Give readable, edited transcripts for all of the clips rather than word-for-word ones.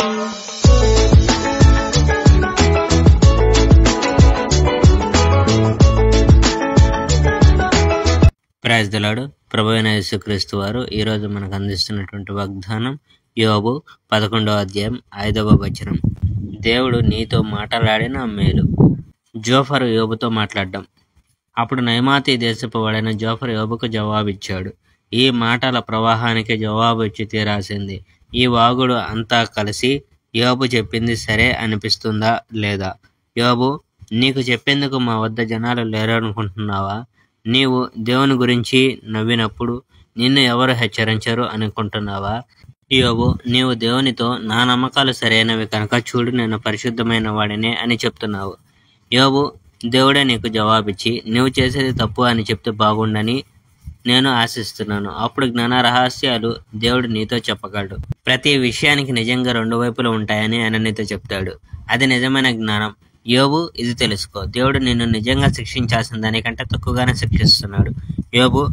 Praise the lord. ప్రభువైన యేసుక్రీస్తు వారు ఈరోజు మనకు అందిస్తున్నటువంటి వాగ్దానం యోబు 11వ అధ్యాయం 5వ వచనం. దేవుడు నీతో మాట్లాడిన మేలు. జోఫరు యోబుతో మాట్లాడడం. అప్పుడు నయమాతి దేశపు వాడైన జోఫరు యోబుకు జవాబిచ్చాడు. ఈ మాటల ప్రవాహానికి జవాబు ఇచ్చి తీరాల్సింది. ఈ వాగుడు అంతా కలిసి యోబు చెప్పింది సరే అనిపిస్తుందా లేదా? యోబు, నీకు చెప్పేందుకు మా వద్ద జనాలు లేరనుకుంటున్నావా? నీవు దేవుని గురించి నవ్వినప్పుడు నిన్ను ఎవరు హెచ్చరించరు అనుకుంటున్నావా? యోబు, నీవు దేవునితో నా నమ్మకాలు సరైనవి కనుక చూడు నేను పరిశుద్ధమైన వాడినే అని చెప్తున్నావు. యోబు, దేవుడే నీకు జవాబిచ్చి నీవు చేసేది తప్పు అని చెప్తే బాగుండని నేను ఆశిస్తున్నాను. అప్పుడు జ్ఞాన రహస్యాలు దేవుడు నీతో చెప్పగలడు. ప్రతి విషయానికి నిజంగా రెండు వైపులు ఉంటాయని ఆయన నీతో చెప్తాడు. అది నిజమైన జ్ఞానం. యోబు, ఇది తెలుసుకో, దేవుడు నిన్ను నిజంగా శిక్షించాల్సిన దానికంటే తక్కువగానే శిక్షిస్తున్నాడు. యోబు,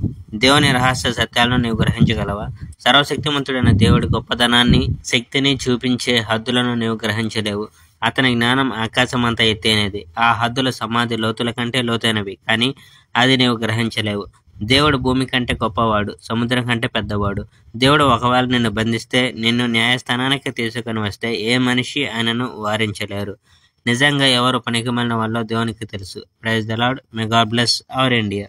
దేవుని రహస్య సత్యాలను నీవు గ్రహించగలవా? సర్వశక్తిమంతుడైన దేవుడి గొప్పదనాన్ని, శక్తిని చూపించే హద్దులను నీవు గ్రహించలేవు. అతని జ్ఞానం ఆకాశమంతా ఎత్తైనది. ఆ హద్దుల సమాధి లోతుల కంటే లోతైనవి, కానీ అది నీవు గ్రహించలేవు. దేవుడు భూమి కంటే గొప్పవాడు, సముద్రం కంటే పెద్దవాడు. దేవుడు ఒకవేళ నిన్ను బంధిస్తే, నిన్ను న్యాయస్థానానికి తీసుకుని వస్తే ఏ మనిషి ఆయనను వారించలేరు. నిజంగా ఎవరు పనికిమాలిన వాళ్ళో దేవునికి తెలుసు. Praise the Lord. May God bless our India.